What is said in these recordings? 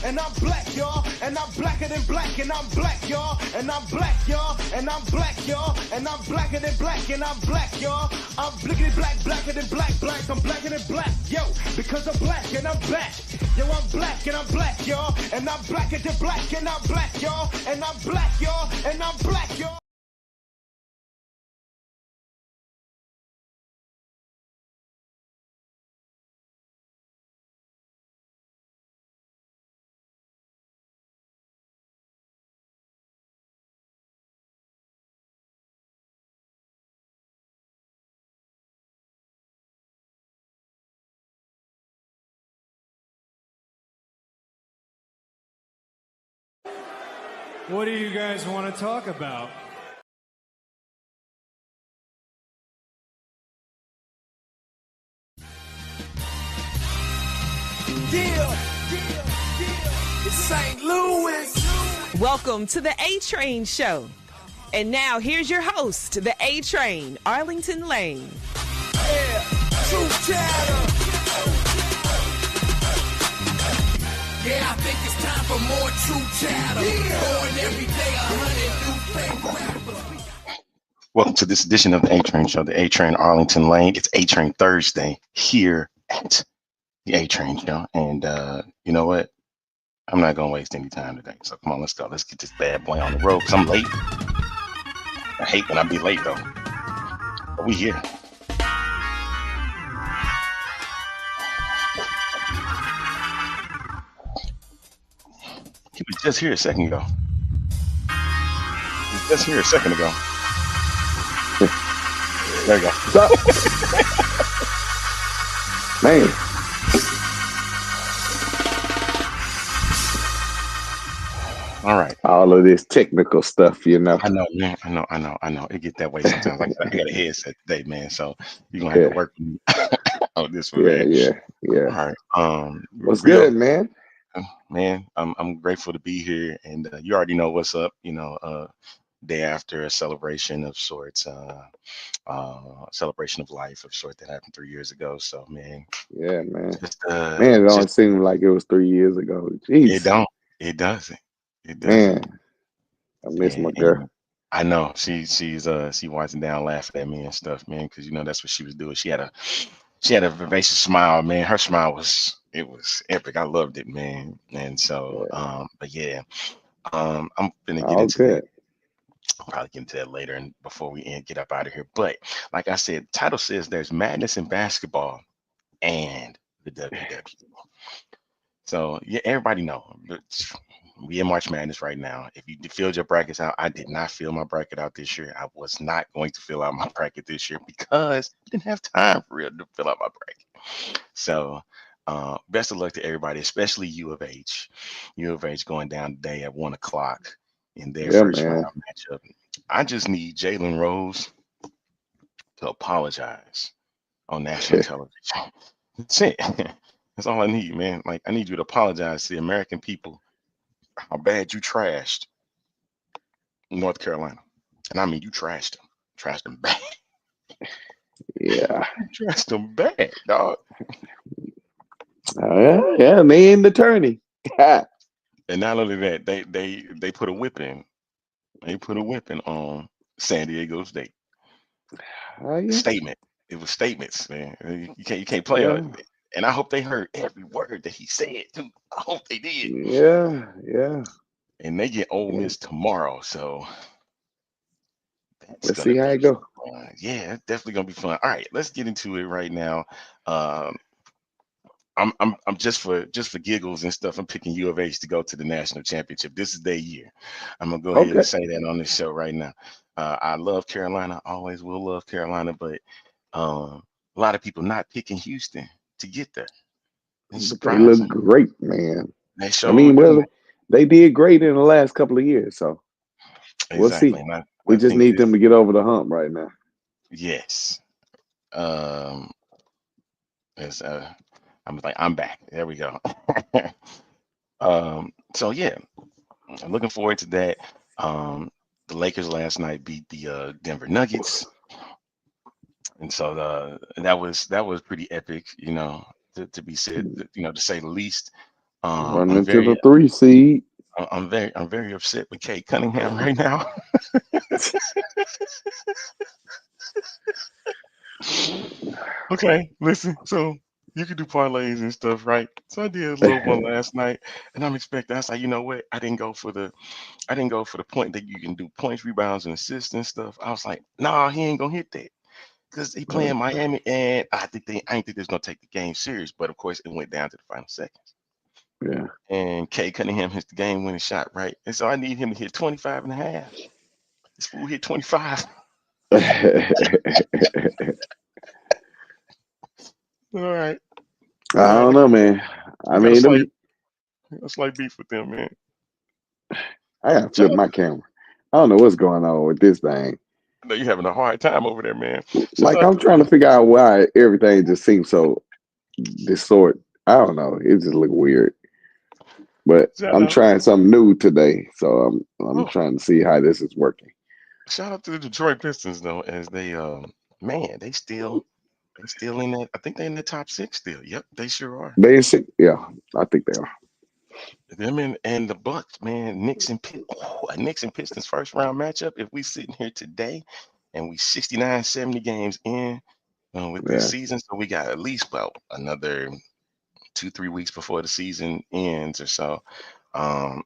and I'm black, y'all, and I'm blacker than black, and I'm black, y'all, and I'm black, y'all, and I'm black, y'all, and I'm blacker than black, and I'm black, y'all. I'm blickety black, blacker than black, black. I'm blacker than black, yo, because I'm black and I'm back. Yo, I'm black and I'm black, y'all, and I'm blacker than black, and I'm black, y'all, and I'm black, y'all, and I'm black, y'all. What do you guys want to talk about? It's St. Louis. Welcome to the A-Train Show. And now here's your host, the A-Train, Arlington Lane. Yeah, true chatter. Yeah, I think it's time for more true chatter. Born every day, 100 new fake rappers. Welcome to this edition of the A-Train Show, the A-Train Arlington Lane. It's A-Train Thursday here at the A-Train Show. And you know what? I'm not going to waste any time today. So come on, let's go. Let's get this bad boy on the road because I'm late. I hate when I be late, though. But we here. He was just here a second ago. He was just here a second ago. There you go. What's up? Man. All right. All of this technical stuff, you know. I know, man. I know. It get that way sometimes. Like I got a headset today, man. So you're gonna have to work with me on this one, man. Yeah. All right. What's good, man? Man, I'm grateful to be here, and you already know what's up. You know, day after a celebration of sorts, celebration of life of sort that happened 3 years ago. So, man. Yeah, man. Just, man, it don't seem like it was 3 years ago. Jeez. It don't. It doesn't. It doesn't. Man, I miss my girl. I know she's watching down laughing at me and stuff, man, because you know that's what she was doing. She had a vivacious smile, man. Her smile was epic. I loved it, man. And so but yeah, I'm gonna get into that. I'll probably get into that later and before we get up out of here. But like I said, the title says there's madness in basketball and the WWE. So yeah, everybody know. We in March Madness right now. If you filled your brackets out, I did not fill my bracket out this year. I was not going to fill out my bracket this year because I didn't have time for real to fill out my bracket. So best of luck to everybody, especially U of H. U of H going down today at 1 o'clock in their first round matchup. I just need Jalen Rose to apologize on national television. That's it. That's all I need, man. Like, I need you to apologize to the American people how bad you trashed North Carolina. And I mean, you trashed them bad. Yeah. You trashed them bad, dog. Yeah, they in the tourney. And not only that, they put a whipping. They put a whipping on San Diego State. Statement. It was statements, man. You can't play on it. And I hope they heard every word that he said too. I hope they did. Yeah. And they get Ole Miss tomorrow, so let's see how it go. Yeah, it's definitely gonna be fun. All right, let's get into it right now. I'm just for giggles and stuff. I'm picking U of H to go to the national championship. This is their year. I'm gonna go ahead and say that on this show right now. I love Carolina, always will love Carolina, but a lot of people not picking Houston to get there. They look great, man. I mean, they did great in the last couple of years, so we'll see. We just need them to get over the hump right now. Yes. I'm back. There we go. So yeah, I'm looking forward to that. The Lakers last night beat the Denver Nuggets, and so that was pretty epic, you know, to be said, you know, to say the least. Running I'm into very the 3 seed. I'm very upset with Kate Cunningham right now. Okay, listen. So you can do parlays and stuff, right? So I did a little one last night, and I'm expecting. I was like, you know what? I didn't go for the point that you can do points, rebounds, and assists and stuff. I was like, nah, he ain't gonna hit that because they playing Miami, and I ain't think they're gonna take the game serious. But of course, it went down to the final seconds. Yeah. And Kay Cunningham hits the game winning shot, right? And so I need him to hit 25 and a half. This fool hit 25. All right. I don't know, man. I got a mean, slight beef with them, man. I gotta flip my camera. I don't know what's going on with this thing. I know you're having a hard time over there, man. Like, I'm trying to figure out why everything just seems so distorted. I don't know. It just look weird. But I'm trying something new today, so I'm trying to see how this is working. Shout out to the Detroit Pistons though, as they man, they still in that. I think they're in the top 6 still. Yep, they sure are. Yeah, I think they are. Them and the Bucks, man, Knicks and Pistons first round matchup. If we sitting here today and we 69, 70 games in with this season, so we got at least about another 2-3 weeks before the season ends or so. And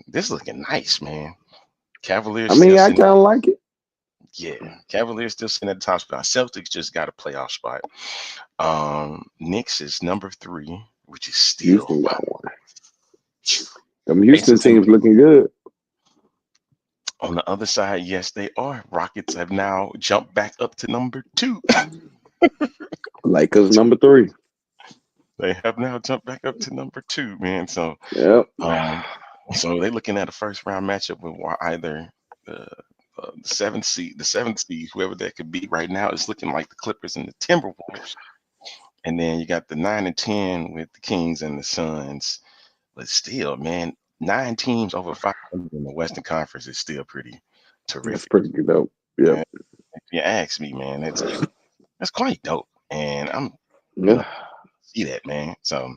this looking nice, man. Cavaliers. I mean, I kind of like it. Yeah, Cavaliers still sitting at the top spot. Celtics just got a playoff spot. Knicks is number 3, which is still Houston got one. Them Houston teams looking good. On the other side, yes, they are. Rockets have now jumped back up to number 2. Lakers number 3. They have now jumped back up to number 2, man. So, yep. So they're looking at a first round matchup with either the 7th seed, whoever that could be. Right now, it's looking like the Clippers and the Timberwolves. And then you got the 9 and 10 with the Kings and the Suns. But still, man, 9 teams over 500 in the Western Conference is still pretty terrific. That's pretty dope. Yeah. If you ask me, man, that's quite dope. And I'm see that, man. So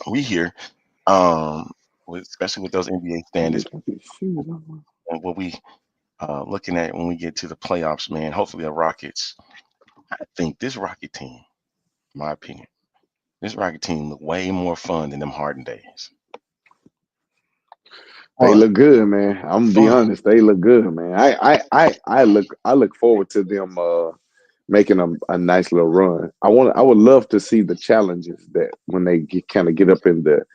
we here, especially with those NBA standards, and what we looking at when we get to the playoffs, man. Hopefully, the Rockets. I think this Rocket team, in my opinion, this Rocket team look way more fun than them Harden days. They look good, man. I'm gonna be honest. They look good, man. I look forward to them making a nice little run. I would love to see the challenges that when they kind of get up in the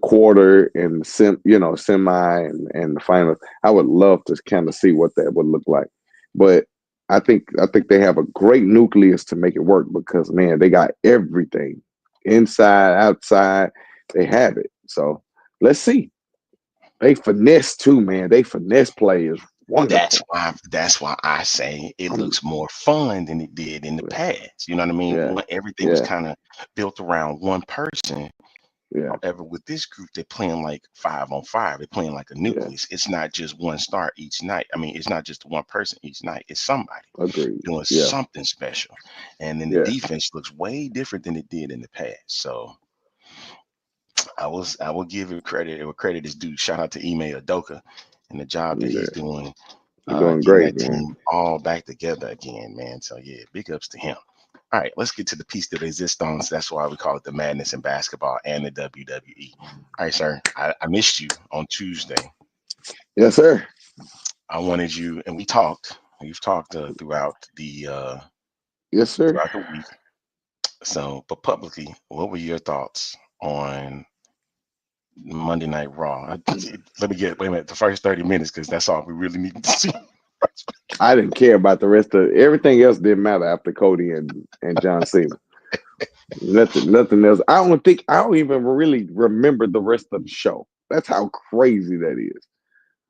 quarter and semi and the final. I would love to kind of see what that would look like. But I think they have a great nucleus to make it work because, man, they got everything inside, outside. They have it. So let's see. They finesse too, man. They finesse players. Wonderful. That's why I say it looks more fun than it did in the past. You know what I mean? Yeah. When everything was kind of built around one person. Yeah. However, with this group, they're playing like 5-on-5. They're playing like a nucleus. It's not just one star each night. I mean, it's not just one person each night. It's somebody doing something special. And then the defense looks way different than it did in the past. So I will give it credit where credit is due. Shout out to Ime Udoka and the job that he's doing. Doing great, that man. team all back together again, man. So yeah, big ups to him. All right, let's get to the piece de resistance. That's why we call it the madness in basketball and the WWE. All right, sir. I missed you on Tuesday. Yes, sir. I wanted you, and we've talked throughout the yes, sir. Throughout the week. So, but publicly, what were your thoughts on Monday Night Raw? Let me wait a minute, the first 30 minutes, because that's all we really need to see. I didn't care about the rest of everything else. Didn't matter after Cody and John Cena. nothing else. I don't even really remember the rest of the show. That's how crazy that is.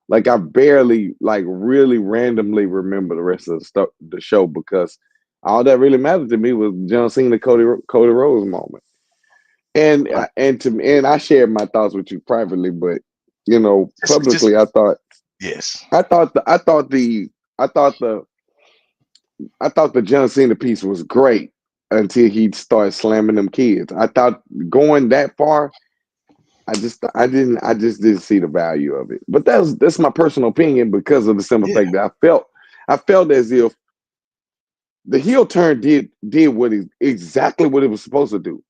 Like I barely, really randomly remember the rest of the show because all that really mattered to me was John Cena Cody Rhodes moment. And I shared my thoughts with you privately, but publicly, I thought the John Cena piece was great. until he started slamming them kids. I thought going that far, I just didn't see the value of it. But that's my personal opinion because of the simple Yeah. fact that I felt as if the heel turn did exactly what it was supposed to do.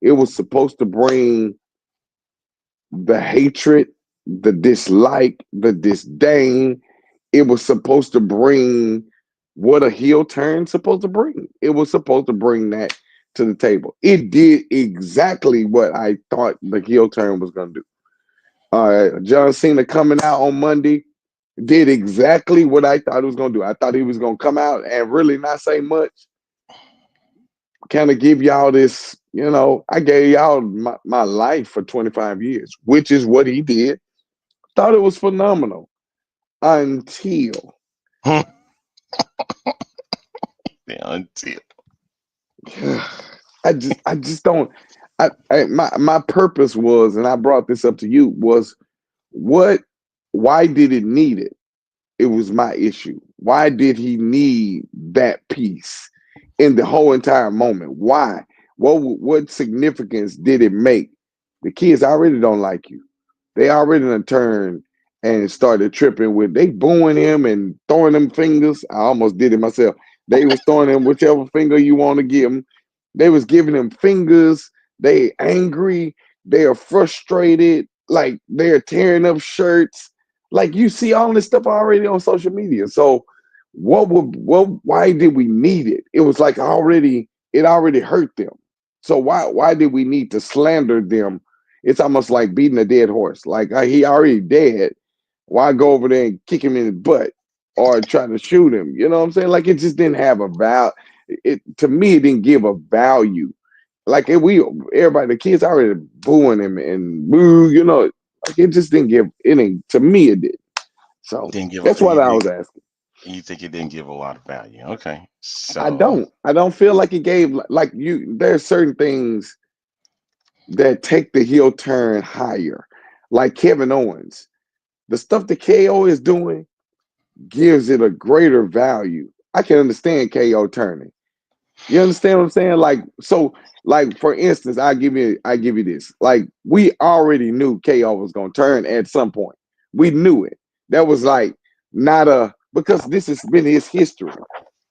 It was supposed to bring the hatred, the dislike, the disdain. It was supposed to bring what a heel turn supposed to bring. It was supposed to bring that to the table. It did exactly what I thought the heel turn was going to do. John Cena coming out on Monday did exactly what I thought he was going to do. I thought he was going to come out and really not say much, kind of give y'all this, I gave y'all my life for 25 years, which is what he did. Thought it was phenomenal until Yeah, until I just don't. My purpose was, and I brought this up to you, was what? Why did it need it? It was my issue. Why did he need that piece in the whole entire moment? Why? What significance did it make? The kids already don't like you. They already done turned and started tripping with they booing him and throwing them fingers. I almost did it myself. They was throwing him whichever finger you want to give him. They was giving him fingers. They angry. They are frustrated. Like they're tearing up shirts. Like you see all this stuff already on social media. So why did we need it? It was like it already hurt them. So why did we need to slander them? It's almost like beating a dead horse. Like he already dead. Why go over there and kick him in the butt or try to shoot him? You know what I'm saying? Like it just didn't have a value. It to me, it didn't give a value. Like everybody, the kids already booing him and boo. Like it just didn't give any. To me, it did. So didn't give that's a, what I was asking. you think it didn't give a lot of value. Okay. I So don't. I don't feel like it gave like you. There's certain things that take the heel turn higher, like Kevin Owens. The stuff that KO is doing gives it a greater value. I can understand KO turning. You understand what I'm saying? Like so, like for instance, I give you this. Like we already knew KO was gonna turn at some point. We knew it. That was like not a because this has been his history,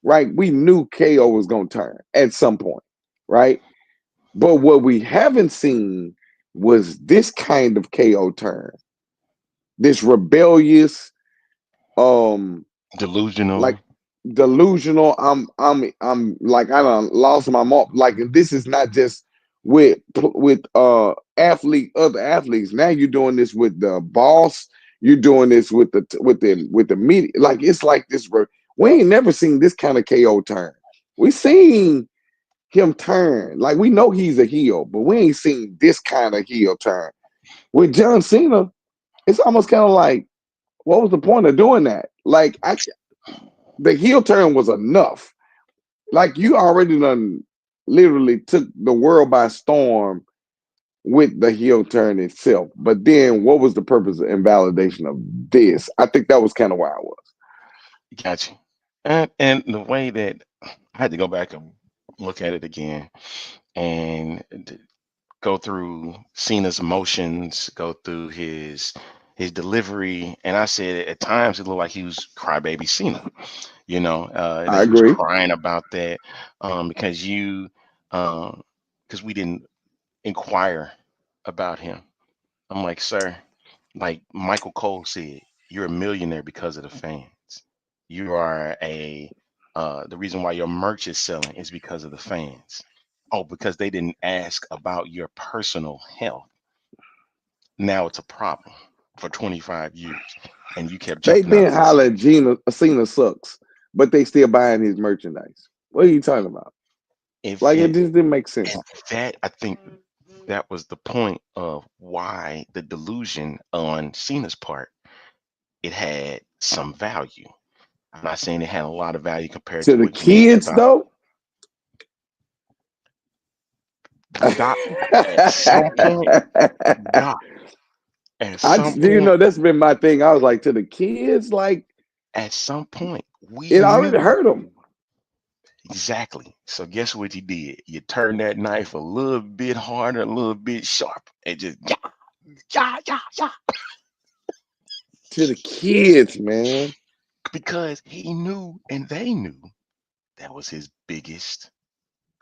right? We knew KO was gonna turn at some point, right? But what we haven't seen was this kind of KO turn, this rebellious, like delusional. delusional. I'm like I done lost my mom. Like this is not just with other athletes. Now you're doing this with the boss. You're doing this with the media. Like it's like this. We ain't never seen this kind of KO turn. We seen him turn. Like we know he's a heel, but we ain't seen this kind of heel turn. With John Cena, it's almost kind of like, what was the point of doing that? Like the heel turn was enough. Like you already done literally took the world by storm with the heel turn itself. But then what was the purpose and validation of this? I think that was kind of where I was. Got you. And the way that I had to go back and look at it again and go through Cena's emotions, go through his delivery, and I said at times it looked like he was crybaby Cena. That I he was agree. crying about that because because we didn't inquire about him. I'm like, sir, like Michael Cole said, you're a millionaire because of the fans. You are the reason why your merch is selling is because of the fans. Oh, because they didn't ask about your personal health. Now it's a problem for 25 years. And you kept They jumping out didn't there holler saying, at Cena sucks, but they still buying his merchandise. What are you talking about? if Like it it just didn't make sense. and that I think that was the point of why the delusion on Cena's part, it had some value. I'm not saying it had a lot of value compared To to the what you kids thought. though, Doc, at some point, Doc, at some point, that's been my thing. I was like, to the kids, like at some point, we it already knew. hurt them. Exactly. So guess what you did? You turned that knife a little bit harder, a little bit sharp, and just yeah, yeah, yeah, yeah. To the kids, man. Because he knew and they knew that was his biggest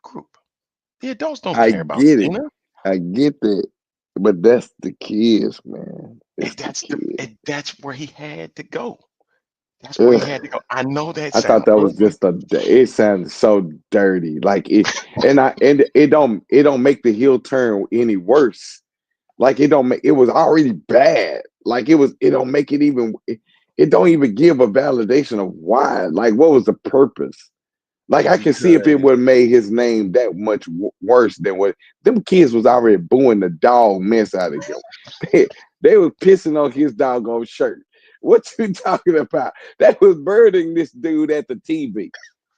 group. The adults don't I care about get it. Cena. I get that. But that's the kids, man. It's the kids. And that's where he had to go. That's where he Ugh. had to go. I know that I thought sound that was ugly. just a. It sounded so dirty. Like it, and it don't make the heel turn any worse. Like it don't make it was already bad. Like it don't make it even. It don't even give a validation of why. Like what was the purpose? Like I can see if it Because would have made his name that much worse than what them kids was already booing the dog mess out of him. They, they was pissing on his doggone shirt. What you talking about? That was burning this dude at the TV.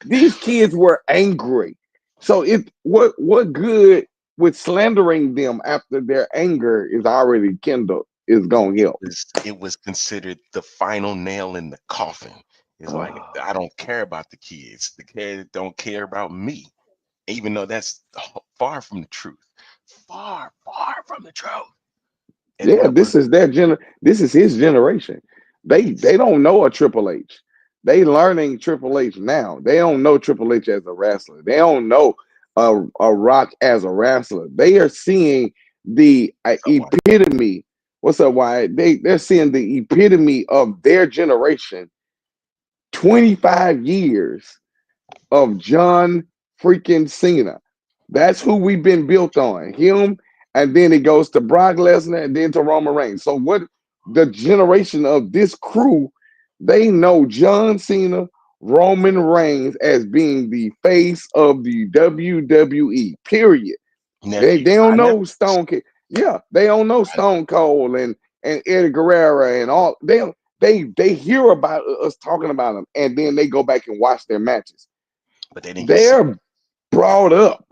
These kids were angry. So it what good with slandering them after their anger is already kindled is gonna help. it was considered the final nail in the coffin. It's like Oh, I don't care about the kids. The kids don't care about me, even though that's far from the truth. Far, far from the truth. And yeah, that was this is his generation. They ex- don't know a Triple H. They learning Triple H now. They don't know Triple H as a wrestler. They don't know a Rock as a wrestler. They are seeing the so what? epitome. What's up, Wyatt? They're seeing the epitome of their generation. 25 years of John freaking Cena. That's who we've been built on. Him, and then it goes to Brock Lesnar and then to Roman Reigns. So what the generation of this crew, they know John Cena, Roman Reigns as being the face of the WWE. Period. They Nephew. don't I never know Yeah, they don't know I, Stone Cold and Eddie Guerrero and all. They hear about us talking about them, and then they go back and watch their matches. but they didn't get to see it. They're brought up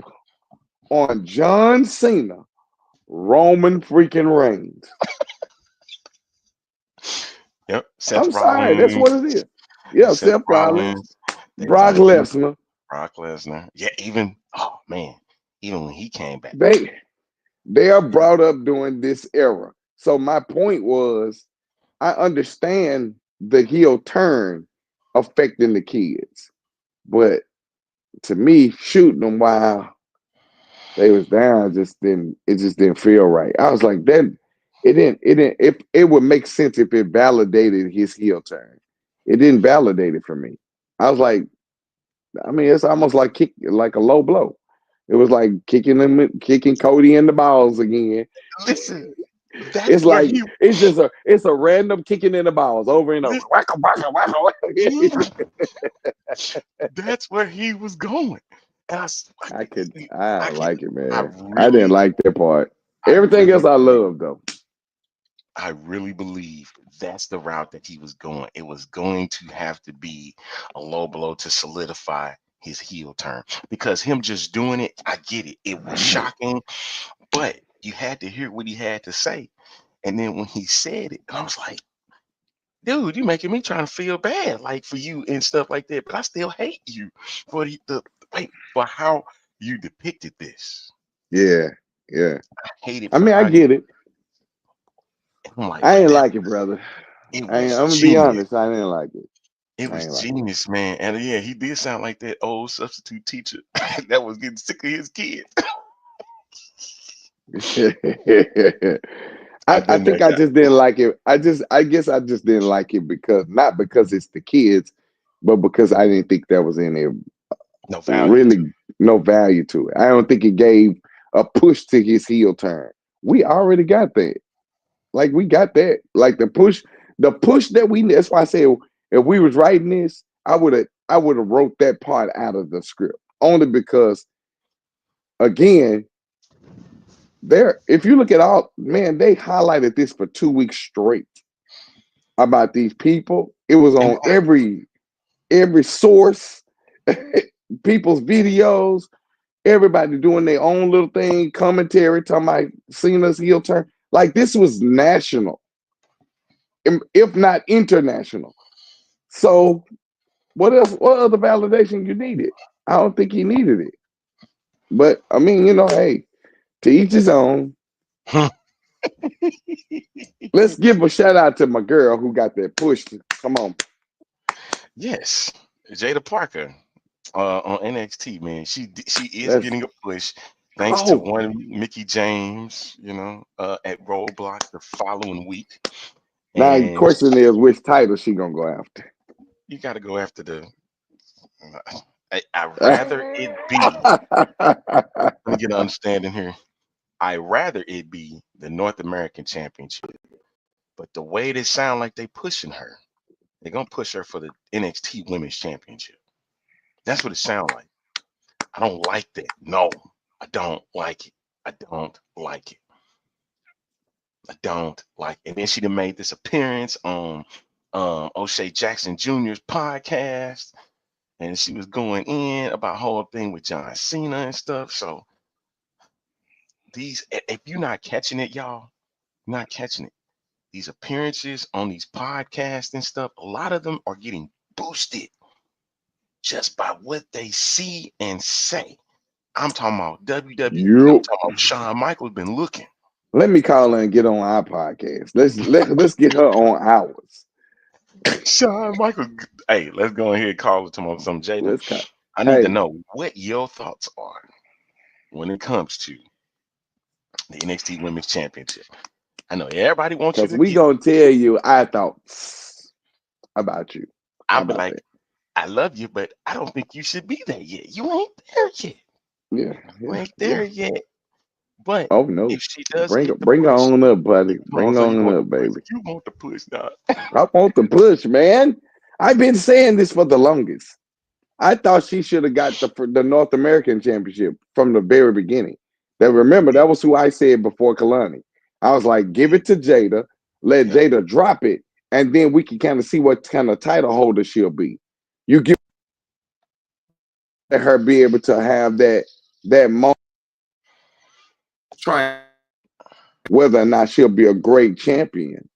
on John Cena, Roman freaking Reigns. Yep. Seth I'm sorry, that's what Rollins, it is. Yeah, Seth Seth Rollins, Rollins. They was Brock like, you Lesnar. Brock Lesnar. Yeah, even oh man, even when he came back. They they are brought up during this era. So my point was, I understand the heel turn affecting the kids, but to me, shooting them while they was down just didn't feel right. I was like, that it would make sense if it validated his heel turn. It didn't validate it for me. I was like, I mean, it's almost like a low blow. It was like kicking Cody in the balls again. Listen, that's It's where like he it's a random kicking in the balls over and over. listen, Wacka, wacka, wacka, wacka. that's where he was going. And I I can like it, I man. I didn't really like that part. I Everything else really I believe love though. I really believe that's the route that he was going. It was going to have to be a low blow to solidify his heel turn. Because him just doing it, I get it. It was shocking, but you had to hear what he had to say. And then when he said it, I was like, dude, you making me trying to feel bad, like for you and stuff like that. But I still hate you for the wait for how you depicted this. Yeah, yeah. I hate it I for mean, I how you. get it. I'm like, I but ain't that like it, brother. it I'm was gonna be genius. honest. I didn't like it. It I was ain't like genius, man. And yeah, he did sound like that old substitute teacher that was getting sick of his kids. it. I've I been think that I guy. just didn't like it. I guess I just didn't like it because not because it's the kids, but because I didn't think there was any No value to really no value to it. I don't think it gave a push to his heel turn. We already got that. Like we got that. Like the push that we. That's why I said if we was writing this, I would have wrote that part out of the script only because again, there. If you look at all man, they highlighted this for 2 weeks straight about these people. It was and on every source, people's videos. Everybody doing their own little thing, commentary, talking about Cena's heel turn. Like this was national, if not international. So what else? What other validation you needed? I don't think he needed it. But I mean, hey, to each his own. Let's give a shout out to my girl who got that push. Come on. Yes, Jada Parker on NXT, man. She is Let's getting a push thanks to go. one Mickey James, at Roadblock the following week. Now the And question is which title she gonna go after. you got to go after the. I rather it be. Let me get an understanding here. I rather it be the North American Championship, but the way they sound like they pushing her, they're gonna push her for the NXT Women's Championship. That's what it sounds like. I don't like that. No, I don't like it. I don't like it. I don't like it. And then she done made this appearance on O'Shea Jackson Jr.'s podcast, and she was going in about whole thing with John Cena and stuff. So if you're not catching it, y'all, you're not catching it. These appearances on these podcasts and stuff, a lot of them are getting boosted just by what they see and say. I'm talking about WWE. I'm You talking about Shawn Michaels been looking. let me call her and get on our podcast. Let's get her on ours. Shawn Michaels. Hey, let's go ahead and call it tomorrow. Some Jada. Let's call. I need to Hey, know what your thoughts are when it comes to the NXT Women's Championship. I know everybody wants you because to we get it. gonna tell you our thoughts about you. How I'll be about like, that? I love you, but I don't think you should be there yet. You ain't there yet. Yeah, You yeah, ain't yeah. there yet. But Oh no. if she does get the Bring her push, on up, buddy. oh, Bring her so you on want the up, push? baby. You want the push, now? I want the push, man. I've been saying this for the longest. I thought she should have got the North American Championship from the very beginning. That remember that was who I said before Kalani. I was like, give it to Jada, let Yep. Jada drop it, and then we can kind of see what kind of title holder she'll be. You give her be able to have that moment, trying whether or not she'll be a great champion.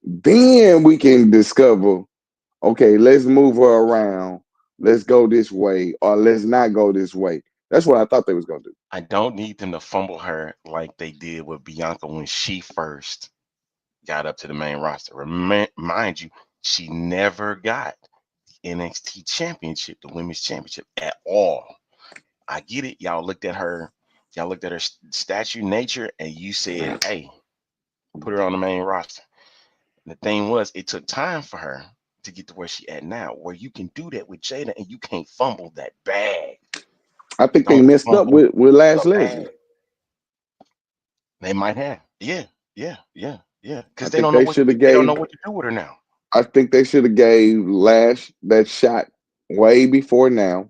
Then we can discover, okay, let's move her around. Let's go this way, or let's not go this way. That's what I thought they was gonna do. I don't need them to fumble her like they did with Bianca when she first got up to the main roster. Mind you, she never got NXT Championship, the Women's Championship at all. I get it. Y'all looked at her statue, nature, and you said, hey, put her on the main roster. And the thing was, it took time for her to get to where she at now, where you can do that with Jada and you can't fumble that bag. I think they Don't messed up fumble with the Lash bag. Legend. They might have. Yeah. I Because think they should have they don't know gave. what to do with her now. I think they should have gave Lash that shot way before now.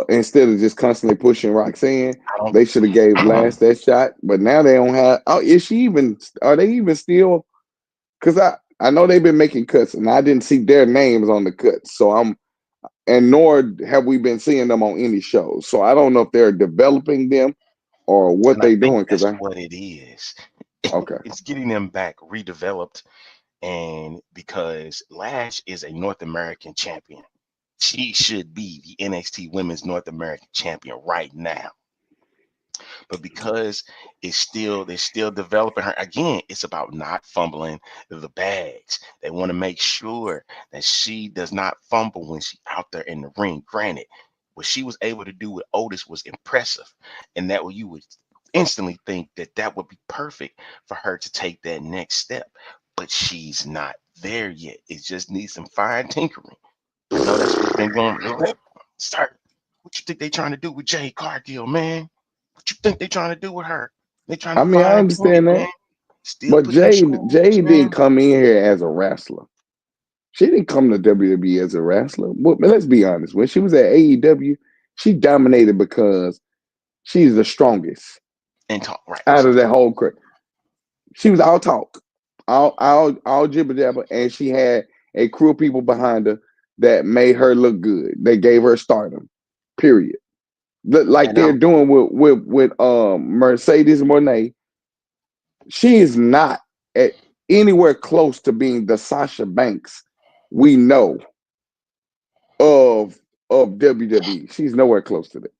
Instead of just constantly pushing Roxanne, I don't they should have gave Lash that shot. But now they don't have. Oh, is she even? Are they even still? Because I know they've been making cuts, and I didn't see their names on the cuts. So and nor have we been seeing them on any shows. So I don't know if they're developing them or what and I they think doing. Because that's I what it is. okay, It's getting them back redeveloped. And because Lash is a North American champion, she should be the NXT Women's North American Champion right now. But because they're still developing her again, it's about not fumbling the bags. They want to make sure that she does not fumble when she's out there in the ring. Granted, what she was able to do with Otis was impressive, and that you would instantly think that that would be perfect for her to take that next step. But she's not there yet. It just needs some fine tinkering. I know that's what's been going on. Start. What you think they trying to do with Jay Cargill, man? What you think they trying to do with her? They trying to I mean I fine tune it, understand that, man. Still but put them Jade screws, didn't man. come in here as a wrestler. She didn't come to WWE as a wrestler. But let's be honest. When she was at AEW, she dominated because she's the strongest And talk right. out She of was that talking. whole crowd. She was all talk, all jibber jabber, and she had a crew of people behind her that made her look good. They gave her stardom. Period. Like And they're I'm doing with Mercedes Monet. She is not at anywhere close to being the Sasha Banks we know of of WWE. She's nowhere close to that.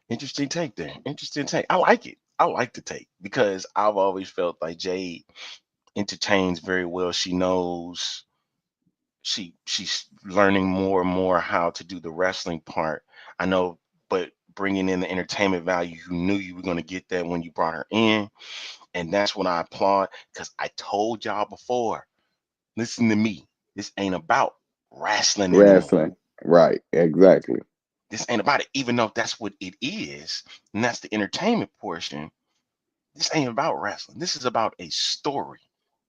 Interesting take there. Interesting take. I like it. I like the take because I've always felt like Jade entertains very well. She knows she's learning more and more how to do the wrestling part. I know, but bringing in the entertainment value, you knew you were going to get that when you brought her in, and that's what I applaud because I told y'all before. Listen to me. This ain't about wrestling anymore. Wrestling. Right. Exactly. This ain't about it, even though that's what it is, and that's the entertainment portion. This ain't about wrestling. This is about a story.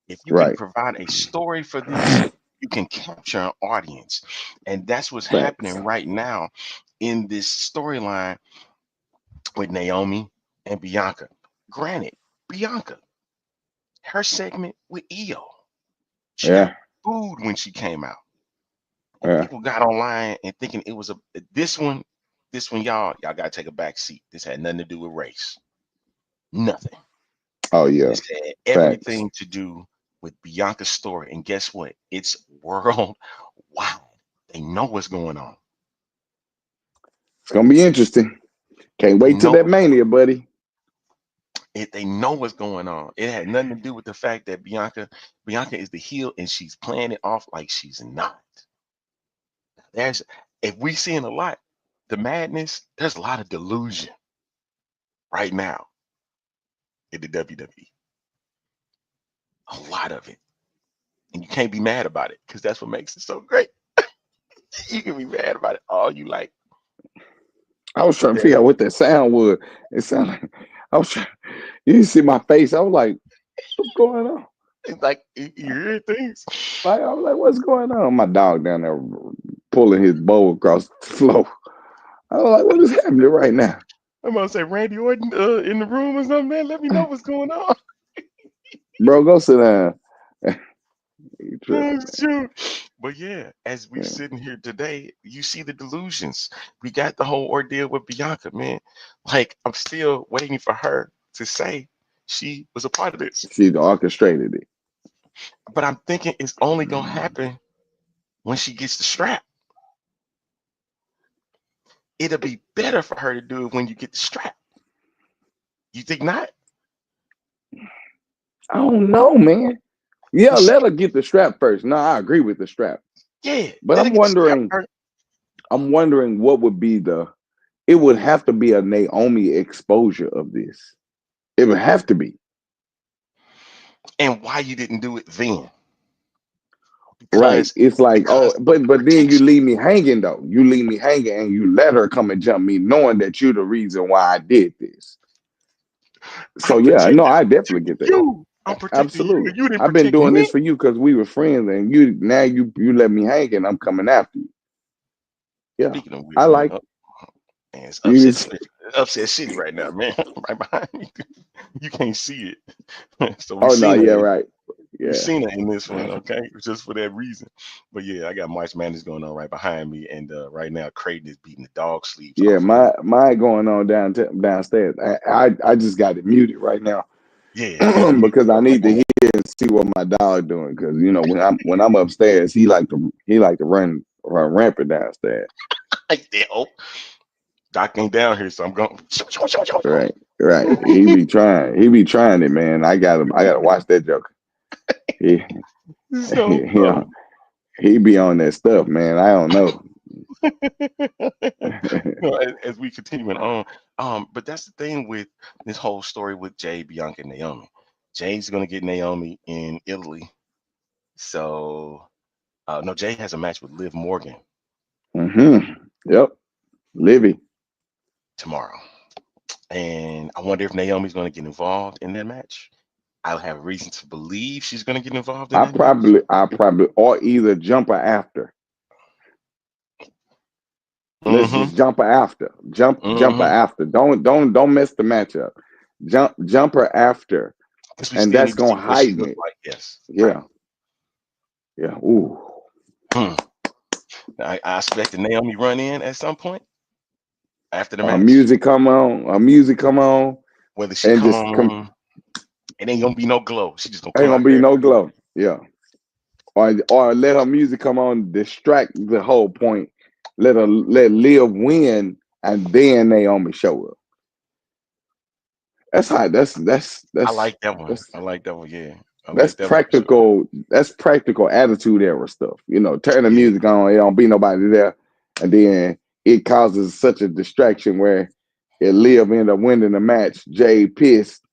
If you can Right. provide a story for this, you can capture an audience. And that's what's happening Facts. right now in this storyline with Naomi and Bianca. Granted, Bianca, her segment with Io, she got Yeah. booed when she came out. And Yeah. people got online and thinking it was this one, y'all gotta take a back seat. This had nothing to do with race. Nothing. Oh yeah. This had Facts. everything to do with Bianca's story. And guess what? It's worldwide. They know what's going on. It's gonna be interesting. Can't They wait till know that Mania, buddy. they know what's going on. It had nothing to do with the fact that Bianca is the heel and she's playing it off like she's not. There's if we seeing a lot, the madness, there's a lot of delusion right now in the WWE. A lot of it. And you can't be mad about it because that's what makes it so great. You can be mad about it all you like. I was trying to figure out what that sound was. It sounded like I was trying. You didn't see my face. I was like, "What's going on?" It's like you hear things. Like I was like, "What's going on?" My dog down there pulling his bowl across the floor. I was like, "What is happening right now?" I'm gonna say Randy Orton in the room or something, man. Let me know what's going on. Bro, go sit down. You tripping, That's true. But yeah, as we man. sitting here today, you see the delusions. We got the whole ordeal with Bianca, man. Like I'm still waiting for her to say she was a part of this. She orchestrated it. But I'm thinking it's only gonna happen when she gets the strap. It'll be better for her to do it when you get the strap. You think not? I don't know, man. Yeah, She, let her get the strap first. No, I agree with the strap. yeah, But let her I'm get the strap wondering, first. what would be it would have to be a Naomi exposure of this. It would have to be. And why you didn't do it then? Right. Because It's like, oh, because of but then you protection. leave me hanging though. You leave me hanging and you let her come and jump me, knowing that you're the reason why I did this. So I'm yeah, no, I protecting definitely get that. you. I'm protecting you. Absolutely. You didn't I've been protect doing me. this for you because we were friends, and you let me hang and I'm coming after you. Yeah. Speaking of which, I man, like man, it's you. upset city right now, man. Right behind me. You can't see it. So we Oh no, seen yeah, her. right. We Yeah. seen her in this one, okay? Just for that reason. But yeah, I got March Madness going on right behind me, and right now Creighton is beating the dog sleeves Yeah, off of me. mine going on downstairs. I just got it muted right now Yeah, you need to mute because I yourself right need to now. hear and see what my dog doing. Because when I'm upstairs, he like to run rampant downstairs. Like that. Oh, Doc ain't down here, so I'm going. Right, right. He be trying it, man. I gotta watch that joker. He, So you know, he be on that stuff, man. I don't know. as we continuing on, but that's the thing with this whole story with Jay, Bianca, and Naomi. Jay's gonna get Naomi in Italy. So no, Jay has a match with Liv Morgan Yep, Livy. tomorrow. And I wonder if Naomi's gonna get involved in that match. I have reason to believe she's gonna get involved in that match. I probably, or either jumper after. Let's Mm-hmm. just jumper after. Jumper Mm-hmm. after. Don't mess the matchup. Jumper after, Because we and still that's need to see gonna what she heighten looks it. like. Yes. Right. Yeah, yeah. Ooh. Hmm. I expect the Naomi run in at some point after the match. Music come on, Whether she and come just come. on, it ain't gonna be no glow. She just gonna Ain't come gonna out be there. no glow. Yeah, or let her music come on, distract the whole point. Let Liv win, and then Naomi show up. That's how. I like that one. That's I like that one. Yeah, I that's like that one for sure. practical. That's practical attitude era stuff. Turn the Yeah, music on. It don't be nobody there, and then it causes such a distraction where it Liv end up winning the match. Jay pissed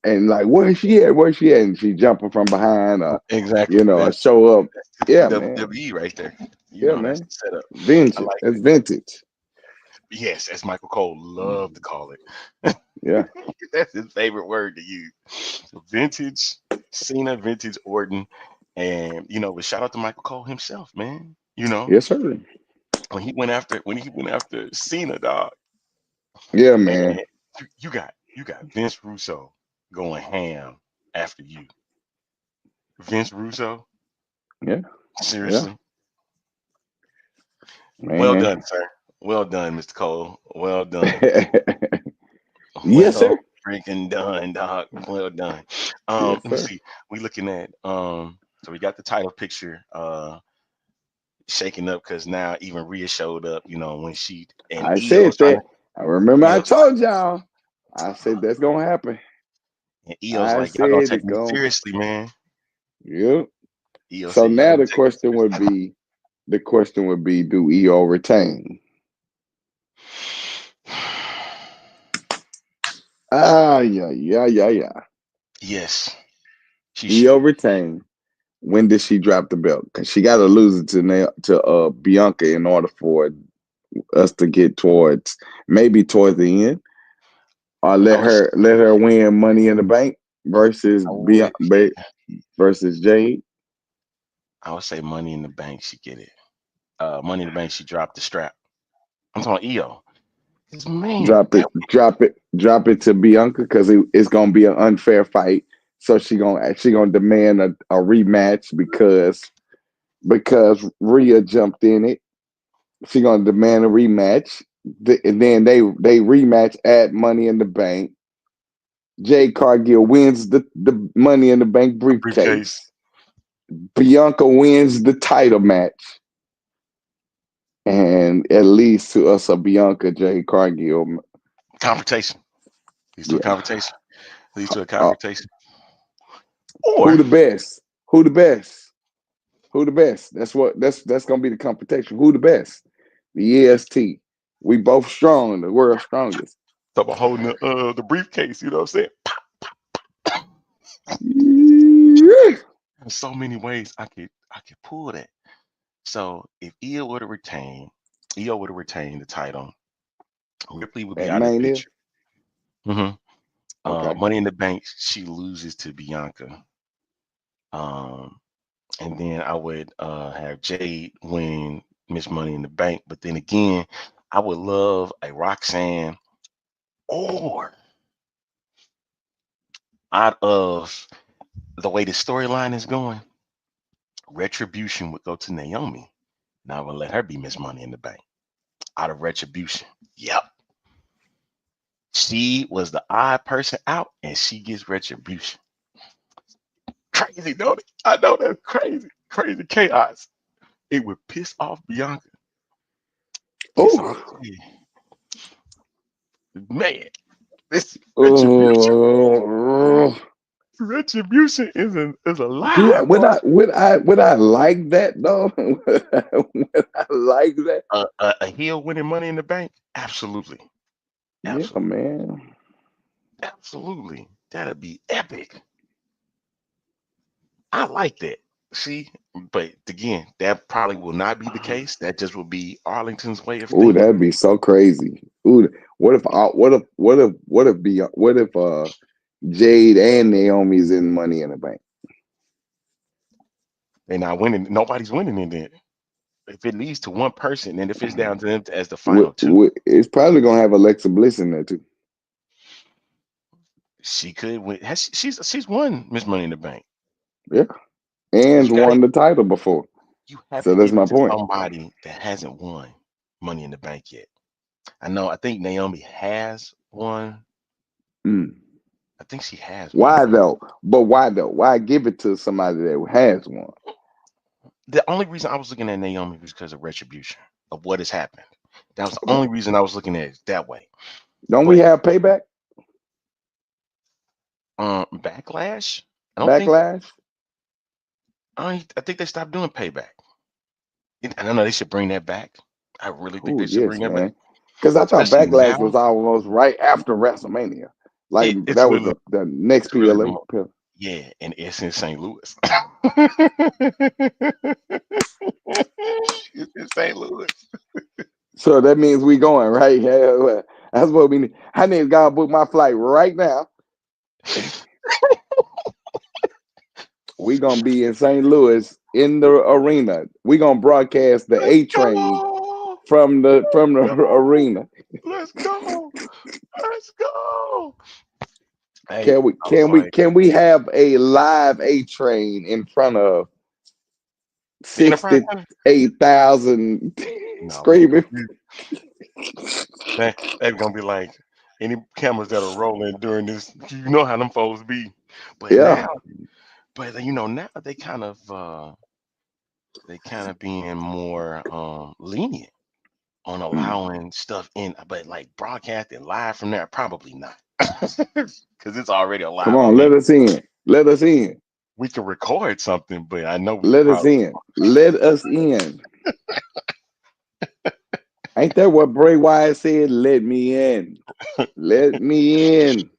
and like, where's she at? Where's she at? And she jumping from behind, exactly. show up. That's Yeah, typical man. WWE right there. Yeah, That's man. the setup. I Vintage. like That's it. vintage. Yes, as Michael Cole loved to call it. Yeah. That's his favorite word to use. Vintage Cena, vintage Orton, and but shout out to Michael Cole himself, man. Yes, sir. When he went after Cena, dog, Yeah, and man. you got Vince Russo going ham after you. Vince Russo, Yeah. Yeah. seriously, well Man. done, sir. Well done, Mr. Cole. Well done. Yes, Well sir. freaking done, dog. Well done. Yes, Let me sir. see. We looking at so we got the title picture shaking up because now even Rhea showed up, when she and I EO's said trying to that. I remember I EO's like told y'all. I said that's gonna happen. and EO's I like, y'all gonna said take it me going. seriously, man. Yep. EO So said, y'all now gonna the take me question would seriously. be, do EO retain? Yeah. Yes, she EO should. retain. When did she drop the belt? Because she got to lose it to Bianca in order for us to get towards the end, or I let would her win Money in the Bank versus I would versus Jade. I would say Money in the Bank, she get it. Money in the Bank, she dropped the strap. I'm talking EO. 'Cause, man, Drop it to Bianca because it's gonna be an unfair fight. So she gonna demand a rematch because Rhea jumped in it. She gonna demand a rematch. And then they rematch at Money in the Bank. Jade Cargill wins the Money in the Bank a briefcase briefcase. Bianca wins the title match, and it leads to us a Bianca Jade Cargill. confrontation. Leads to a Yeah. confrontation. Leads to a Uh, confrontation. who Or the best? Who the best? Who the best? That's gonna be the competition. Who the best? The EST. We both strong, the world's strongest. talk about holding the briefcase, you know what I'm saying? Yeah. There's so many ways I could pull that. So if Io would have retained the title, Ripley would be At out of the Mania. picture. hmm Okay. Money in the Bank, she loses to Bianca. Um, and then I would have Jade win Miss Money in the Bank. But then again, I would love a Roxanne, or out of the way the storyline is going, Retribution would go to Naomi. Now I would let her be Miss Money in the Bank out of Retribution. Yep. She was the odd person out and she gets Retribution. Crazy, don't it? I know that's crazy. Crazy chaos. It would piss off Bianca. Piss off Oh. Jay. Man, this Retribution. Oh. Retribution is Do alive, would boy. I like that though? Would I like that? A heel winning Money in the Bank? Absolutely. Yeah, Absolutely. man. Absolutely. That'd be epic. I like that. See, but again, that probably will not be the case. That just will be Arlington's way of Ooh, thinking. that'd be so crazy. Ooh, what if Jade and Naomi's in Money in the Bank? They're not winning. Nobody's winning in it. If it leads to one person, and if it's down to them as the final two, It's probably gonna have Alexa Bliss in there too. she could win. She's won Miss Money in the Bank. Yeah, But and you gotta won the title before. you have So to that's give my it to point. somebody that hasn't won Money in the Bank yet. I think Naomi has one. Mm. I think she has one. Why though? But why though? Why give it to somebody that has one? The only reason I was looking at Naomi was because of retribution of what has happened. That was the Well, only reason I was looking at it that way. don't we But have payback, backlash, I don't think backlash? I think they stopped doing payback. And I know they should bring that back. I really think Oh they should yes, bring that back, man. Because I thought especially backlash was now. almost right after WrestleMania. Like It's that was literally the next it's really the PLA. yeah, and it's in St. Louis. It's in St. Louis. So that means we going, right? Yeah, well, that's what we need. I need to go book my flight right now. We gonna be in St. Louis in the arena. We gonna broadcast the Let's A train go. from the Go. arena. Let's go. Let's go. Hey, Can we I was can we like, can we have a live A train in front of the Enterprise Center? 68,000 No, man. screaming? They're gonna be like any cameras that are rolling during this. You know how them folks be. But Yeah, now, now they kind of being more lenient on allowing stuff in, but like broadcasting live from there, probably not. Because it's already a come live on, let event. us in. Let us in. We can record something, but I know we Let us probably in. Let us in. Ain't that what Bray Wyatt said? Let me in. Let me in.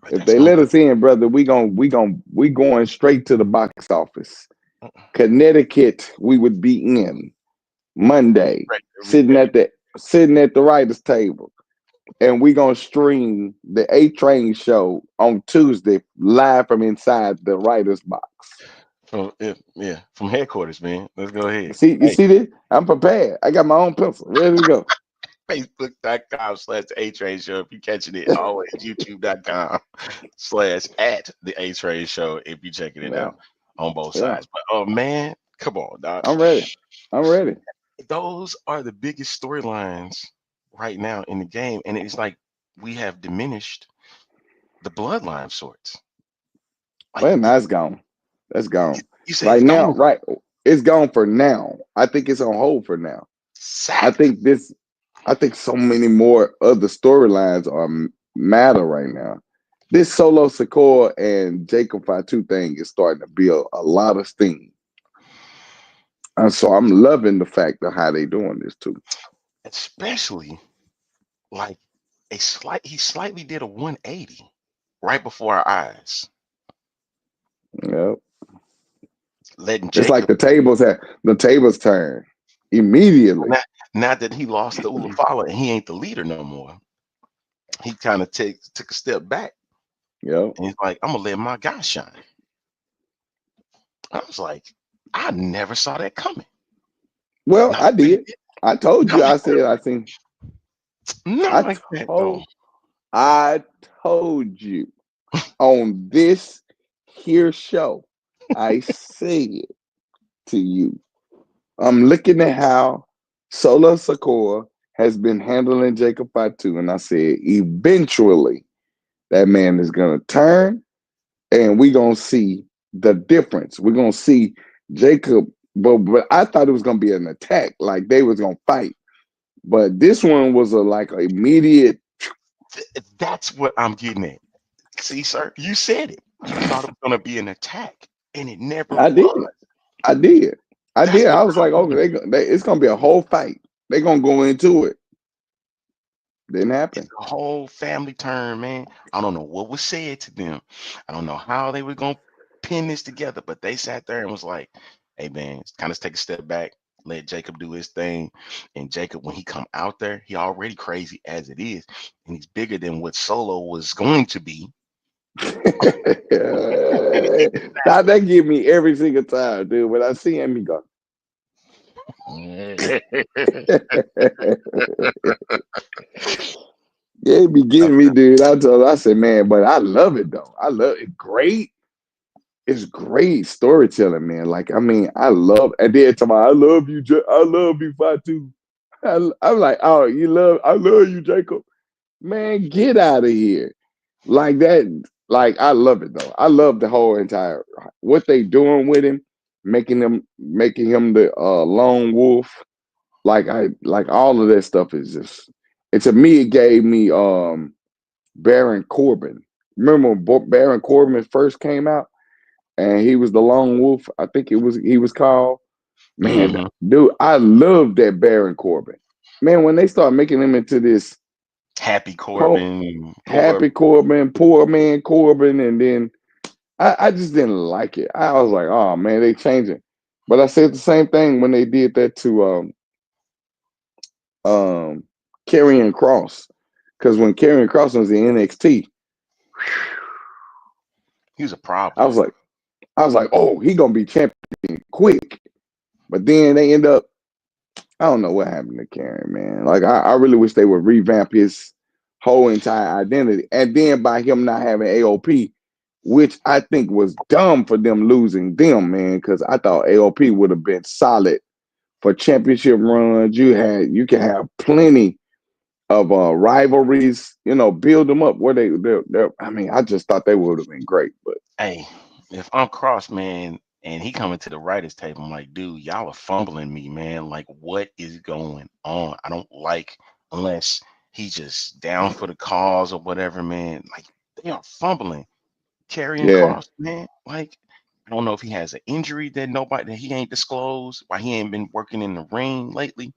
but If that's they gonna let be us in, brother, we going straight to the box office. Connecticut, we would be in Monday, right, every sitting day. at the writers' table, and we gonna stream the A Train show on Tuesday live from inside the writers' box. From headquarters, man. Let's go ahead. You Hey, see this? I'm prepared. I got my own pencil ready to go. Facebook.com/the A Train Show. If you're catching it, always YouTube.com/ at the A Train Show if you're checking it Yeah, out on both yeah. sides. But oh man, come on, dog. I'm ready. I'm ready. Those are the biggest storylines right now in the game, and it's like we have diminished the bloodline of sorts. Like Well, that's gone. That's gone. you say, it's Right now, gone. right. It's gone for now. I think it's on hold for now. I Sacked. think this. I think so many more other storylines are matter right now. This Solo Secor and Jacob Fatu thing is starting to build a lot of steam, and so I'm loving the fact of how they doing this too. Especially like he slightly did a 180 right before our eyes, Yeah, letting it's like Jacob the tables turn immediately. now, now that he lost to Ulafala and he ain't the leader no more, he kind of took a step back Yeah. and he's like, I'm gonna let my guy shine. I was like, I never saw that coming. Well, Not I the way he did. did. I told you. No, you I said. I seen. not I like that though. told. I told you on this here show. I said to you, I'm looking at how Sola Sokoa has been handling Jacob Fatu, and I said, eventually that man is gonna turn, and we're gonna see the difference. We're gonna see Jacob, but I thought it was gonna be an attack, like they was gonna fight. But this one was a like immediate. That's what I'm getting at. See, sir, you said it. You thought it was gonna be an attack, and it never I did, was. I did, I That's did. the I was like, problem. okay, it's gonna be a whole fight. They're gonna go into it. Didn't It's happen. a whole family term, man. I don't know what was said to them. I don't know how they were gonna pin this together, but they sat there and was like, "Hey, man, kind of take a step back, let Jacob do his thing." And Jacob, when he come out there, he already crazy as it is, and he's bigger than what Solo was going to be. That give me every single time, dude. When I see him, he go. Yeah, it be getting me, dude. I said, man, but I love it though. I love it. Great. It's great storytelling, man. Like, I mean, I love. And then tomorrow, I love you. I love you, Fatu. I'm like, oh, I love you, Jacob. Man, get out of here. Like that. Like, I love it though. I love the whole entire what they doing with him. making him the lone wolf. Like all of that stuff is just. And to me, it gave me Baron Corbin. Remember when Baron Corbin first came out and he was the lone wolf? I think he was called. Man, Mm-hmm. dude, I love that Baron Corbin. Man, when they start making him into this Happy po- Corbin, poor. happy Corbin, poor man Corbin, and then I just didn't like it. I was like, oh man, they changing. But I said the same thing when they did that to um Karrion Cross. Because when Karrion Cross was in NXT, He was a I problem. was like, oh, he gonna be champion quick. But then they end up, I don't know what happened to Karen, man. Like I really wish they would revamp his whole entire identity. And then by him not having AOP, which I think was dumb for them losing them, man, because I thought AOP would have been solid for championship runs. You can have plenty of rivalries, build them up where they're I mean, I just thought they would have been great, but Hey, if I'm Cross, man, and he coming to the writers' table, I'm like, dude, y'all are fumbling me, man. Like, what is going on? I don't like unless he's just down for the cause or whatever, man. Like, they are fumbling. Carrying yeah. Cross, man. Like, I don't know if he has an injury that he ain't disclosed, why he ain't been working in the ring lately.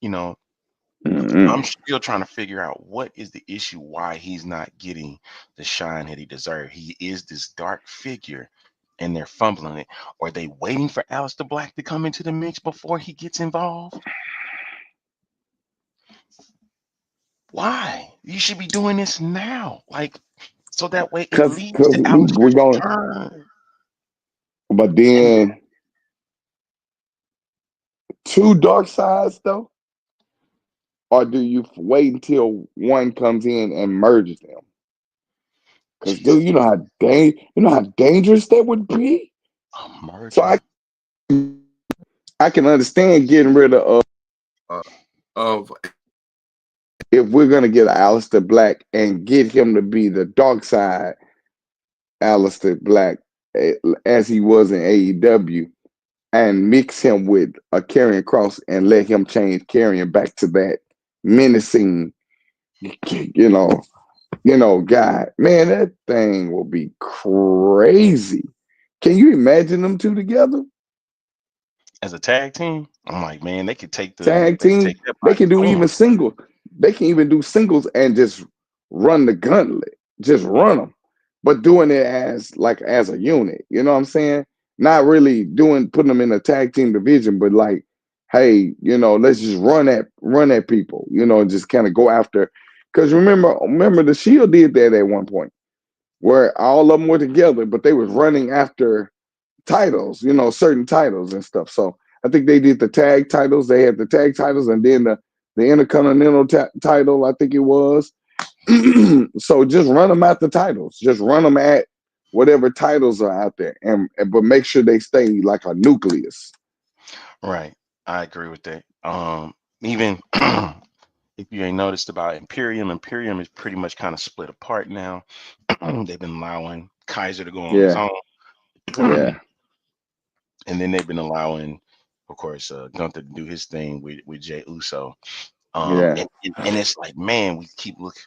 You know, I'm Mm-mm. still trying to figure out what is the issue, why he's not getting the shine that he deserves. He is this dark figure, and they're fumbling it. Are they waiting for Aleister Black to come into the mix before he gets involved? Why? You should be doing this now, like so that way it leads Cause to we're Aleister's going, return. but And then two dark sides though, or do you wait until one comes in and merges them? Because dude, Jesus, you know how dangerous that would be. a So merger. I can understand getting rid of if we're gonna get Aleister Black and get him to be the dark side Aleister Black as he was in AEW and mix him with a Karrion Cross and let him change Karrion back to that menacing, you know, guy. Man, that thing will be crazy. Can you imagine them two together? As a tag team, I'm like, man, Tag they could team. take that They by can do even storm. singles. They can even do singles and just run the gauntlet. Just run them, but doing it as a unit. You know what I'm saying? Not really putting them in a tag team division, but like, hey, let's just run at people. And just kind of go after. Because remember, the Shield did that at one point, where all of them were together, but they was running after titles, certain titles and stuff. So I think they did the tag titles. They had the tag titles, and then the Intercontinental title, I think it was. So just run them at the titles. Just run them at whatever titles are out there, but make sure they stay like a nucleus. Right. I agree with that. Even if you ain't noticed about Imperium is pretty much kind of split apart now. They've been allowing Kaiser to go on his Yeah, own. yeah, And then they've been allowing, of course, Gunther to do his thing with Jay Uso. yeah. And it's like, man, we keep looking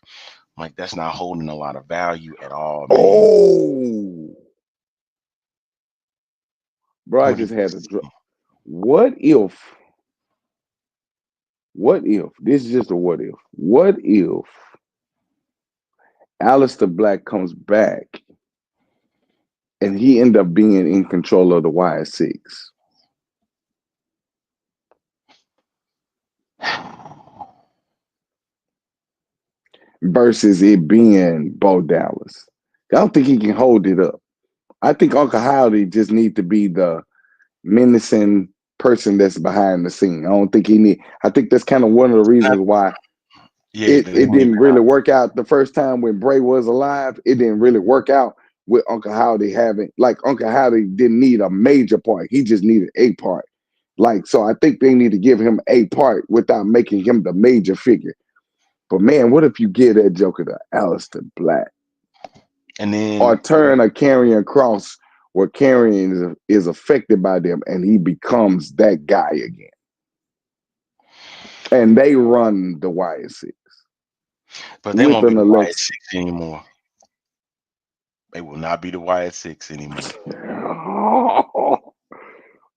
like that's not holding a lot of value at all, man. Oh, bro, I What do just you had a see? drop. What if? What if? This is just a what if. What if Alistair Black comes back and he end up being in control of the YS6 versus it being Bo Dallas? I don't think he can hold it up. I think Uncle Howdy just need to be the menacing person that's behind the scene. I don't think he need. I think that's kind of one of the Not, reasons why yeah, it, they it don't even didn't really work out the first time when Bray was alive. It didn't really work out with Uncle Howdy having Uncle Howdy didn't need a major part. He just needed a part. So I think they need to give him a part without making him the major figure. But man, what if you give that Joker to Aleister Black and then or turn a Karrion Cross where Karrion is affected by them, and he becomes that guy again. And they run the YS6 But they with won't be an the Alexa. YS6 anymore. They will not be the YS6 anymore.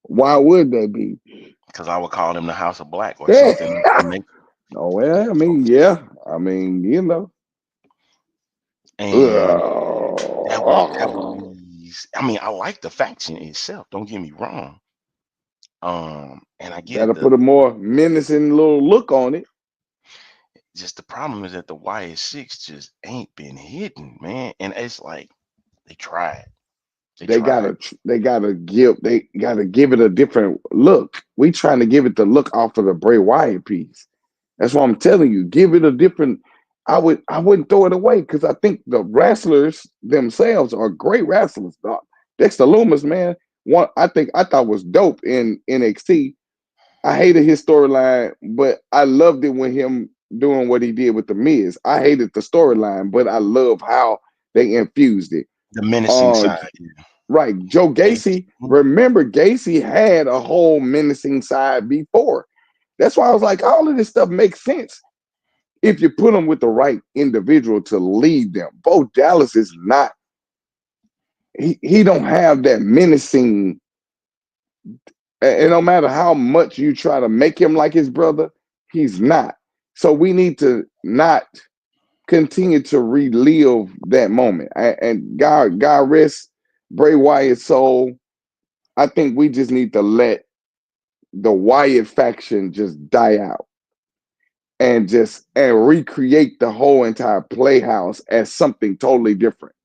Why would they be? Because I would call them the House of Black or something. Oh well, I mean, yeah, I mean, you know. And that would Ugh. be. I mean, I like the faction itself. Don't get me wrong. And I get it. Gotta put a more menacing little look on it. Just the problem is that the YS6 just ain't been hitting, man. And it's like they tried. They They tried. gotta they gotta give it a different look. We trying to give it the look off of the Bray Wyatt piece. That's what I'm telling you. Give it a different. I wouldn't throw it away because I think the wrestlers themselves are great wrestlers. Dog. Dexter Loomis, man, one I thought was dope in NXT. I hated his storyline, but I loved it when him doing what he did with the Miz. I hated the storyline, but I love how they infused it. The menacing Uh, side. Yeah. right, Joe Gacy. Remember, Gacy had a whole menacing side before. That's why I was like, all of this stuff makes sense if you put them with the right individual to lead them. Bo Dallas is not. He don't have that menacing. And no matter how much you try to make him like his brother, he's not. So we need to not continue to relive that moment. And God rest Bray Wyatt's soul. I think we just need to let the Wyatt faction just die out and recreate the whole entire playhouse as something totally different.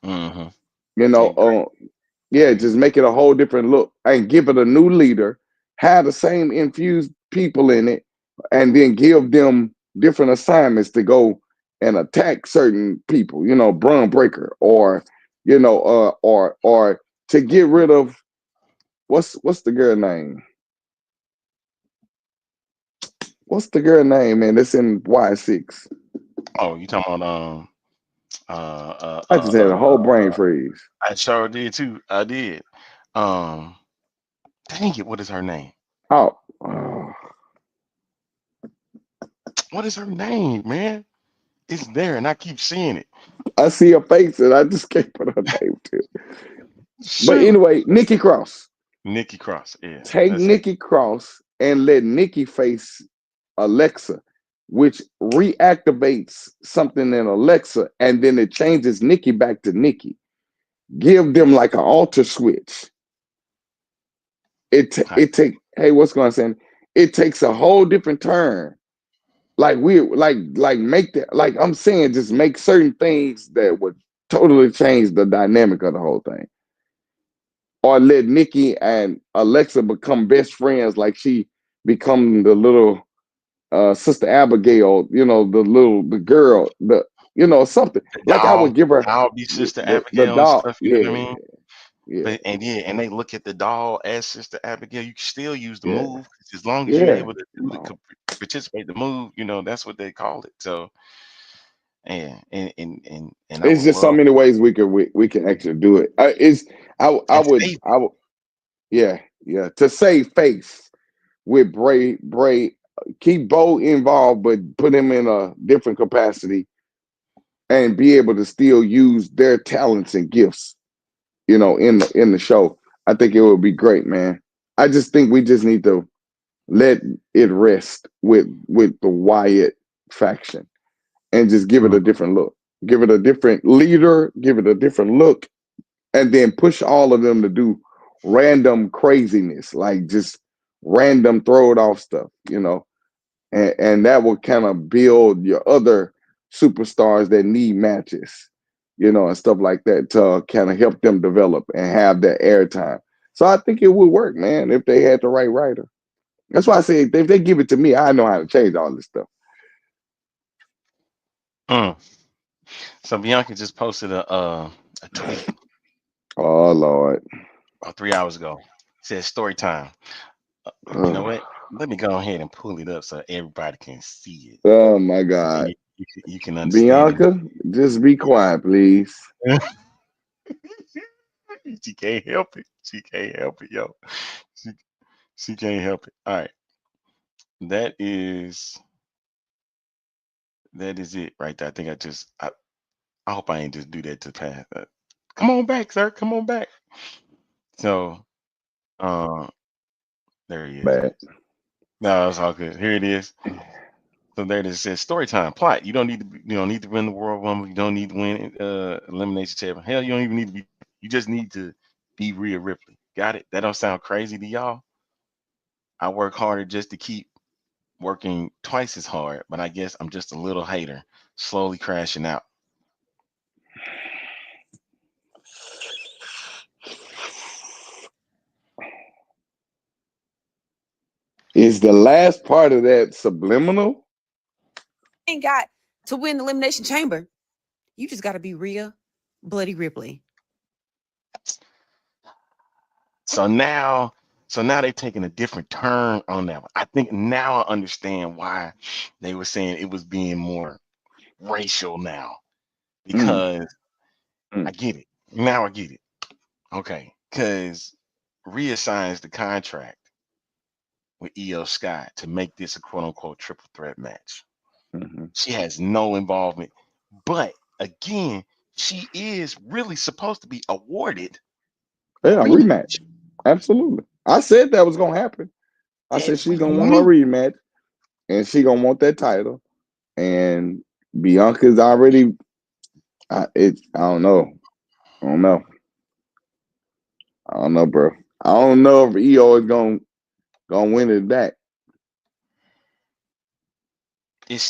Mm-hmm. You know, yeah, just make it a whole different look and give it a new leader, have the same infused people in it, and then give them different assignments to go and attack certain people, you know, Braun Breaker, or or to get rid of what's the girl name? What's the girl name, man? That's in Y6. Oh, you talking about I just had a whole brain freeze. I sure did too. I did. Um, Dang it, what is her name? Oh, What is her name, man? It's there, and I keep seeing it. I see her face and I just can't put her name to it. But Shoot, anyway, Nikki Cross. Nikki Cross. Yeah, Take that's it. Nikki Cross and let Nikki face Alexa, which reactivates something in Alexa, and then it changes Nikki back to Nikki. Give them like an alter switch. Okay. It take hey, what's going on? It takes a whole different turn. Like we make that like I'm saying, just make certain things that would totally change the dynamic of the whole thing. Or let Nikki and Alexa become best friends, like she become the little Sister Abigail, you know, the girl, something. The Like I would give the her doll be Sister the Abigail and doll. stuff. You know what I Yeah, mean? yeah, And they look at the doll as Sister Abigail. You can still use the yeah, move as long as you're yeah. able to do the participate the move. You know that's what they call it. So and I It's would just so love many ways we can actually do it. and save I would yeah to save face with Bray, keep Bo involved, but put him in a different capacity and be able to still use their talents and gifts, in the show. I think it would be great, man. I just think we just need to let it rest with the Wyatt faction and just give it it. a different look. Give it a different leader, give it a different look, and then push all of them to do random craziness, like just random throw it off stuff, and that will kind of build your other superstars that need matches, and stuff like that to kind of help them develop and have that airtime. So I think it would work, man, if they had the right writer. That's why I say if they give it to me, I know how to change all this stuff. Mm. So Bianca just posted a tweet Oh Lord. about 3 hours ago. It says story time. You know what? Let me go ahead and pull it up so everybody can see it. Oh my And God. you can understand Bianca, just be quiet, please. it. She can't help it. She can't help it, yo. She, she can't help it. All right. That is it right there. I think I hope I ain't just do that to Pat. Come on back, sir. Come on back. So uh there he is. Bad. No, it's all good. Here it is. So there it is. It says story time plot. You don't need to win the World Rumble. You don't need to win Elimination Chamber. Hell, you don't even need to be. You just need to be Rhea Ripley. Got it? That don't sound crazy to y'all. I work harder just to keep working twice as hard, but I guess I'm just a little hater, slowly crashing out. Is the last part of that subliminal? Ain't got to win the Elimination Chamber. You just got to be Rhea Bloody Ripley. So now they've taken a different turn on that one. I think now I understand why they were saying it was being more racial now, because I get it. Now I get it. Okay, because Rhea signs the contract with EO Sky to make this a quote unquote triple threat match. She has no involvement, but again, she is really supposed to be awarded a rematch. Absolutely. I said that was gonna happen. I said she's gonna want her rematch, and she gonna want that title. And Bianca's already. I don't know. I don't know, bro. I don't know if EO is gonna win it back. It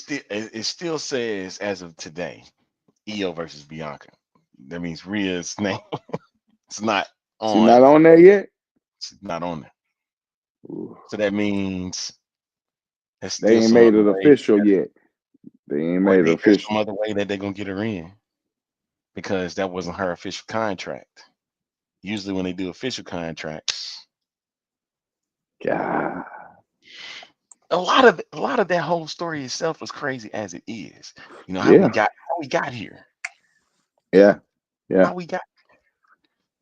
still says as of today, EO versus Bianca. That means Rhea's name. It's not on. She's not on there yet. She's not on there. Ooh. So that means they ain't made it official yet. They ain't made it official. Some other way that they're gonna get her in, because that wasn't her official contract. Usually, when they do official contracts, God, a lot of that whole story itself was crazy as it is. You know how we got here. Yeah. How we got.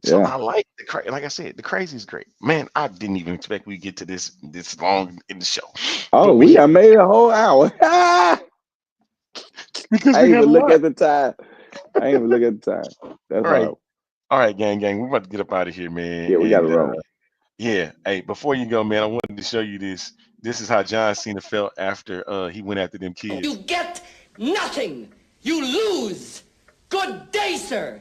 So I like like I said, the crazy is great. Man, I didn't even expect we get to this long in the show. Oh, we have made a whole hour. Because I even look at the time. That's all right, gang. We're about to get up out of here, man. Yeah, we got to roll. Yeah. Hey, before you go, man, I wanted to show you this. This is how John Cena felt after he went after them kids. You get nothing. You lose. Good day, sir.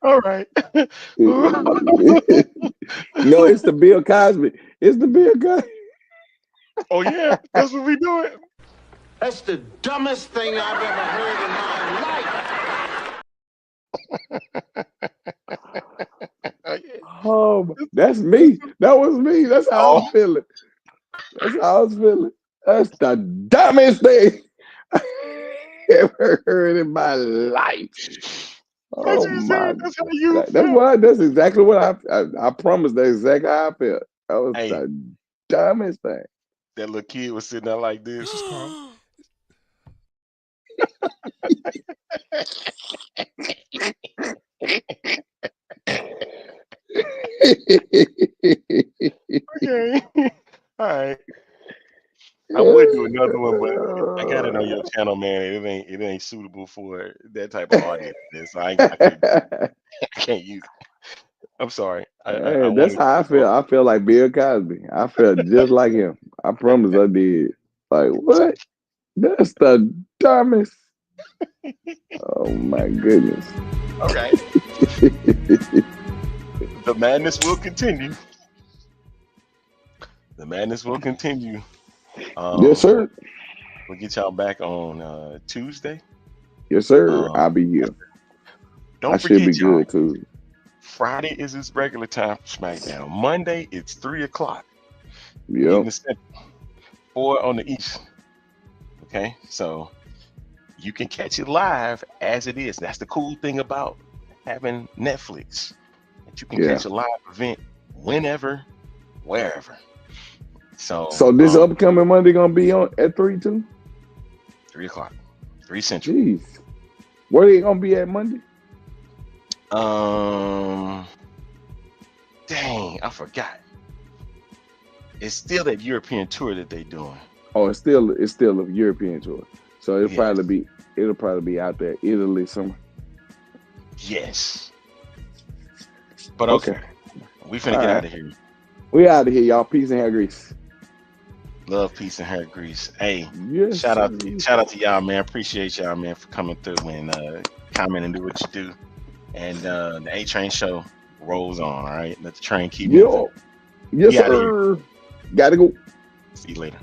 All right. No, it's the Bill Cosby. It's the Bill Cosby. Oh yeah, that's what we doing. That's the dumbest thing I've ever heard in my life. Oh, that's me. That was me. That's how I'm feeling. That's how I was feeling. That's the dumbest thing I ever heard in my life. Oh my God. That's exactly what I promised. That's exactly how I felt. That was the dumbest thing. That little kid was sitting there like this. Okay. All right. I would do another one, but I got it on your channel, man. It ain't suitable for that type of audience. So I can't use it. I'm sorry. That's how I feel. I feel like Bill Cosby. I felt just like him. I promise I did. Like, what? That's the dumbest. Oh my goodness. Okay. The madness will continue. Yes, sir. We'll get y'all back on Tuesday. Yes, sir. I'll be here. Don't forget, should be y'all. Good too. Friday is its regular time for SmackDown. Monday it's 3:00. Yep. 4 on the East. Okay, so you can catch it live as it is. That's the cool thing about having Netflix. That you can catch a live event whenever, wherever. So this upcoming Monday gonna be on at 3 too. 3 o'clock, 3 Central. Jeez, where they gonna be at Monday? Dang, I forgot. It's still that European tour that they doing. Oh, it's still a European tour, so it'll Yes. probably be out there Italy somewhere. Yes. But okay. We finna All get right. out of here. We out of here, y'all. Peace and hair grease. Love, peace, and hair grease. Hey, Yes. shout out to y'all, man. Appreciate y'all, man, for coming through and comment and do what you do. And the A Train show rolls on. All right, let the train keep moving. Yo. Yes, We outta here. sir. Gotta go. See you later.